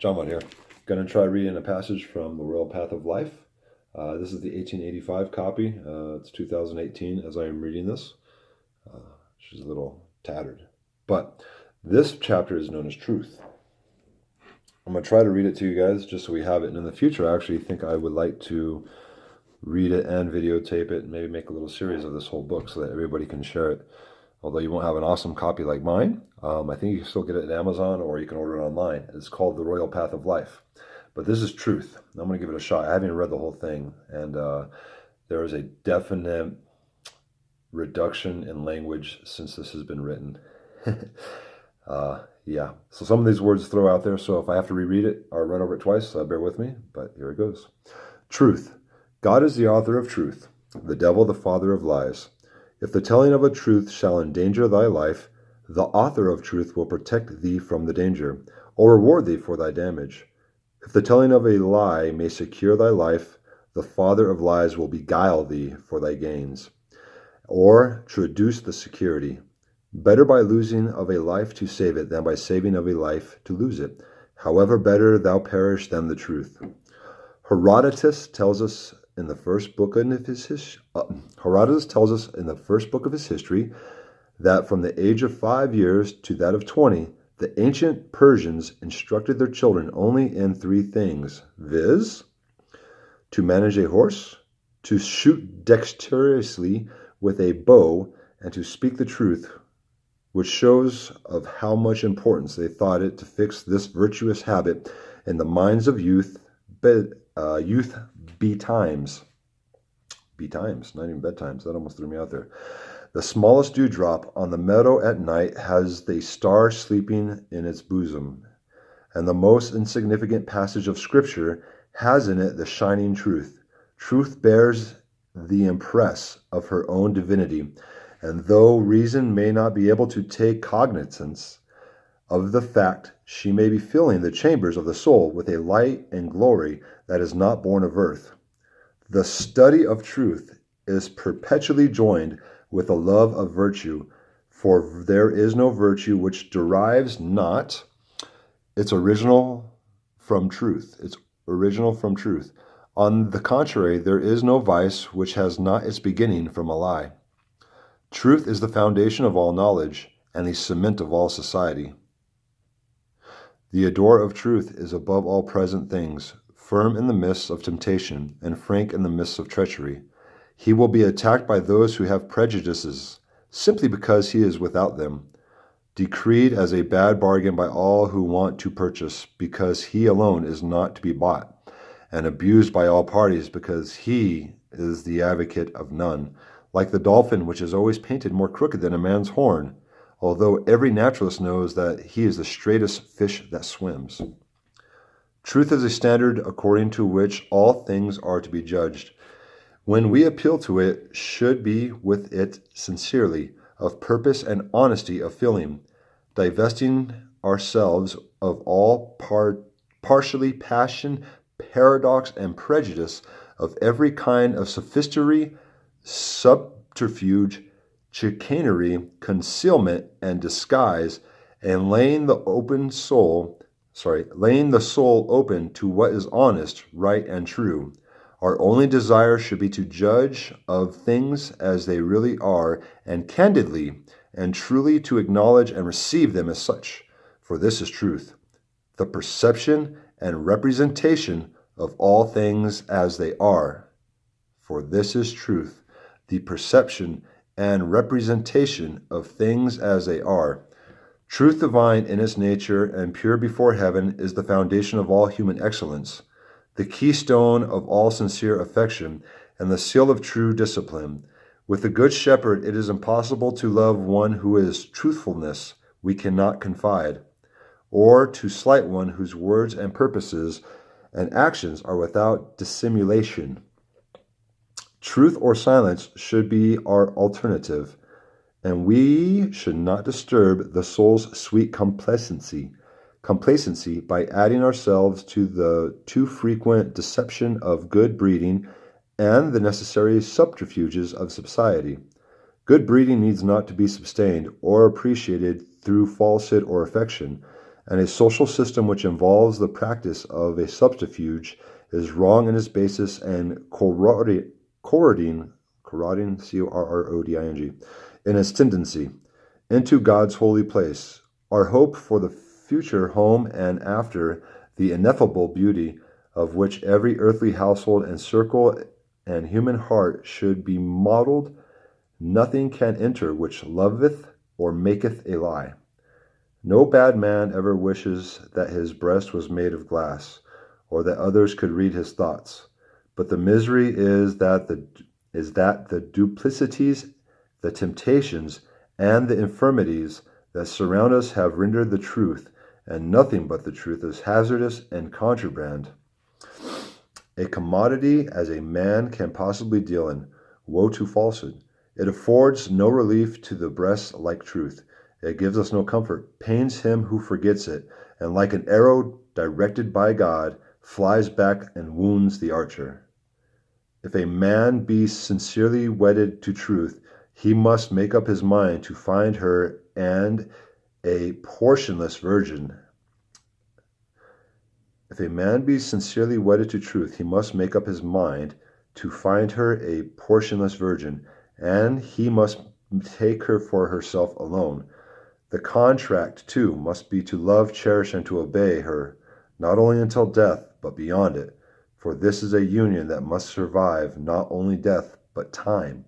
John here. Going to try reading a passage from The Royal Path of Life. This is the 1885 copy. It's 2018 as I am reading this. She's a little tattered. But this chapter is known as Truth. I'm going to try to read it to you guys just so we have it. And in the future, I actually think I would like to read it and videotape it and maybe make a little series of this whole book so that everybody can share it. Although you won't have an awesome copy like mine, I think you can still get it at Amazon or you can order it online. It's called The Royal Path of Life. But this is Truth. I'm going to give it a shot. I haven't even read the whole thing. And there is a definite reduction in language since this has been written. Yeah. So some of these words throw out there. So if I have to reread it or run over it twice, bear with me. But here it goes. Truth. God is the author of truth, the devil the father of lies. If the telling of a truth shall endanger thy life, the author of truth will protect thee from the danger, or reward thee for thy damage. If the telling of a lie may secure thy life, the father of lies will beguile thee for thy gains, or traduce the security. Better by losing of a life to save it than by saving of a life to lose it. However, better thou perish than the truth. Herodotus tells us in the first book of his history that from the age of 5 years to that of 20, the ancient Persians instructed their children only in 3 things, viz., to manage a horse, to shoot dexterously with a bow, and to speak the truth, which shows of how much importance they thought it to fix this virtuous habit in the minds of youth betimes, not even bedtimes. That almost threw me out there. The smallest dewdrop on the meadow at night has the star sleeping in its bosom, and the most insignificant passage of Scripture has in it the shining truth. Truth bears the impress of her own divinity, and though reason may not be able to take cognizance of the fact, she may be filling the chambers of the soul with a light and glory that is not born of earth. The study of truth is perpetually joined with a love of virtue, for there is no virtue which derives not its original from truth. On the contrary, there is no vice which has not its beginning from a lie. Truth is the foundation of all knowledge and the cement of all society. The adorer of truth is above all present things, firm in the midst of temptation, and frank in the midst of treachery. He will be attacked by those who have prejudices, simply because he is without them, decreed as a bad bargain by all who want to purchase, because he alone is not to be bought, and abused by all parties, because he is the advocate of none, like the dolphin, which is always painted more crooked than a man's horn, although every naturalist knows that he is the straightest fish that swims. Truth is a standard according to which all things are to be judged. When we appeal to it, should be with it sincerely, of purpose and honesty of feeling, divesting ourselves of all partially passion, paradox, and prejudice, of every kind of sophistry, subterfuge, chicanery, concealment, and disguise, and laying the soul open to what is honest, right, and true. Our only desire should be to judge of things as they really are, and candidly and truly to acknowledge and receive them as such. For this is truth, the perception and representation of all things as they are. For this is truth, the perception and representation of things as they are. Truth divine in its nature and pure before heaven is the foundation of all human excellence, the keystone of all sincere affection, and the seal of true discipline. With the Good Shepherd, it is impossible to love one who is truthfulness we cannot confide, or to slight one whose words and purposes and actions are without dissimulation. Truth or silence should be our alternative, and we should not disturb the soul's sweet complacency by adding ourselves to the too frequent deception of good breeding and the necessary subterfuges of society. Good breeding needs not to be sustained or appreciated through falsehood or affection, and a social system which involves the practice of a subterfuge is wrong in its basis and corroding, corroding, in its tendency into God's holy place. Our hope for the future home and after, the ineffable beauty of which every earthly household and circle and human heart should be modeled, nothing can enter which loveth or maketh a lie. No bad man ever wishes that his breast was made of glass, or that others could read his thoughts. But the misery is that the duplicities, the temptations, and the infirmities that surround us have rendered the truth, and nothing but the truth, is hazardous and contraband. A commodity as a man can possibly deal in. Woe to falsehood! It affords no relief to the breast like truth. It gives us no comfort, pains him who forgets it, and like an arrow directed by God, flies back and wounds the archer. If a man be sincerely wedded to truth, he must make up his mind to find her and a portionless virgin. If a man be sincerely wedded to truth, he must make up his mind to find her a portionless virgin, and he must take her for herself alone. The contract, too, must be to love, cherish, and to obey her, not only until death, but beyond it. For this is a union that must survive not only death, but time.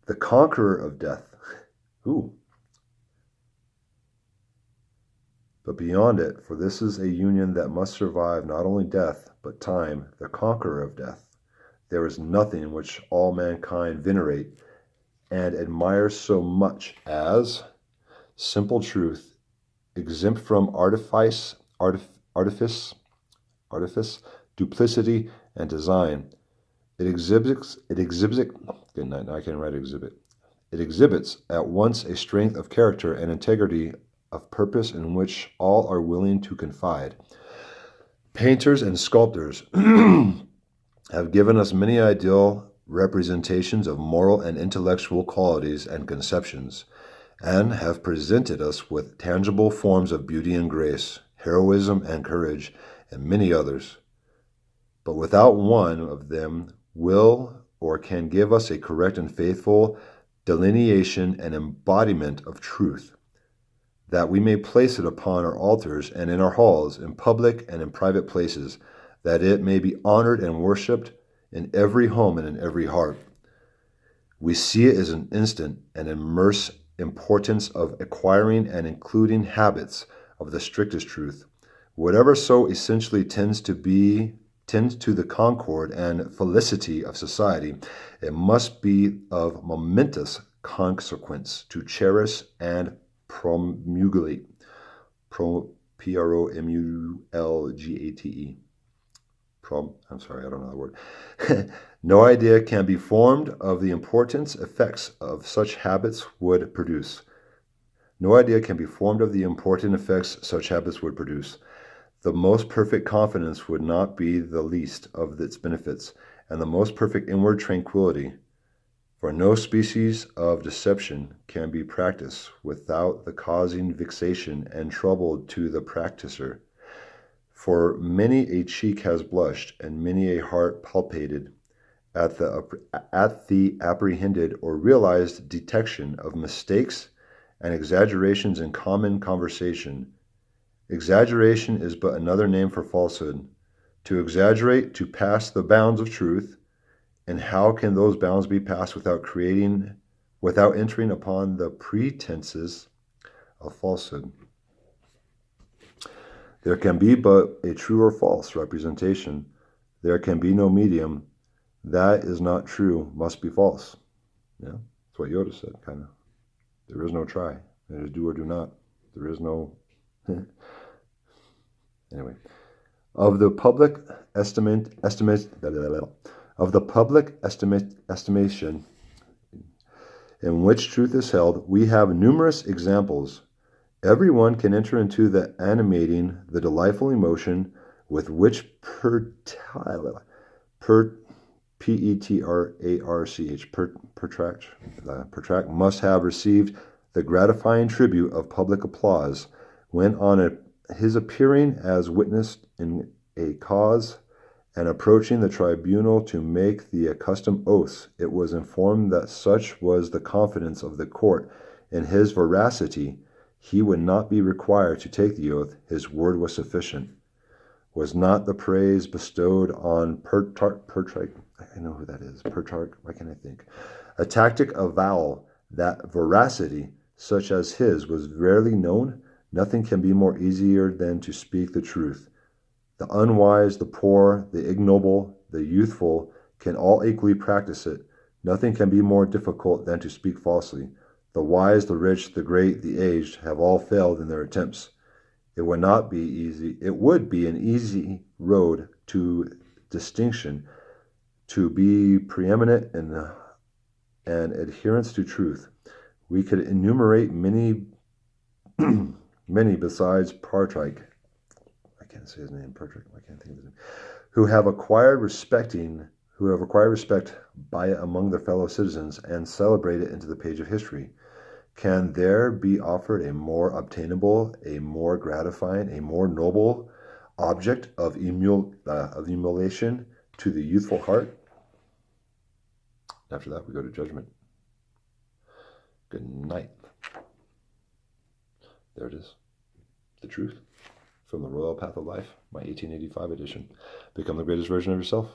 The conqueror of death. But beyond it, for this is a union that must survive not only death, but time, the conqueror of death. There is nothing which all mankind venerate and admire so much as simple truth, exempt from artifice, duplicity, and design. It exhibits at once a strength of character and integrity of purpose in which all are willing to confide. Painters and sculptors have given us many ideal representations of moral and intellectual qualities and conceptions, and have presented us with tangible forms of beauty and grace, heroism and courage, and many others. But without one of them will or can give us a correct and faithful delineation and embodiment of truth, that we may place it upon our altars and in our halls, in public and in private places, that it may be honored and worshipped in every home and in every heart. We see it as an instant and immense importance of acquiring and including habits of the strictest truth. Whatever so essentially tends to the concord and felicity of society, it must be of momentous consequence to cherish and promulgate. Promulgate. I'm sorry, I don't know the word. No idea can be formed of the importance effects of such habits would produce. No idea can be formed of the important effects such habits would produce. The most perfect confidence would not be the least of its benefits, and the most perfect inward tranquility. For no species of deception can be practiced without the causing vexation and trouble to the practicer. For many a cheek has blushed, and many a heart palpitated at the apprehended or realized detection of mistakes and exaggerations in common conversation. Exaggeration is but another name for falsehood. To exaggerate, to pass the bounds of truth, and how can those bounds be passed without entering upon the pretenses of falsehood? There can be but a true or false representation. There can be no medium. That is not true, must be false. Yeah, that's what Yoda said, kind of. There is no try. There is do or do not. There is no... Anyway. Of the public estimation in which truth is held, we have numerous examples. Everyone can enter into the animating, the delightful emotion with which Petrarch must have received the gratifying tribute of public applause when on his appearing as witness in a cause and approaching the tribunal to make the accustomed oaths, it was informed that such was the confidence of the court in his veracity, he would not be required to take the oath. His word was sufficient. Was not the praise bestowed on Pertrarch? I know who that is. Pertrarch. Why can't I think? A tactic avowal that veracity, such as his, was rarely known. Nothing can be more easier than to speak the truth. The unwise, the poor, the ignoble, the youthful can all equally practice it. Nothing can be more difficult than to speak falsely. The wise, the rich, the great, the aged have all failed in their attempts. It would not be easy. It would be an easy road to distinction, to be preeminent in and adherence to truth. We could enumerate many, many besides Pertrarch. I can't say his name, Pertrarch. I can't think of his name. Who have acquired respect by it among their fellow citizens and celebrate it into the page of history. Can there be offered a more obtainable, a more gratifying, a more noble object of emulation to the youthful heart? After that, we go to judgment. Good night. There it is. The truth from the Royal Path of Life, my 1885 edition. Become the greatest version of yourself.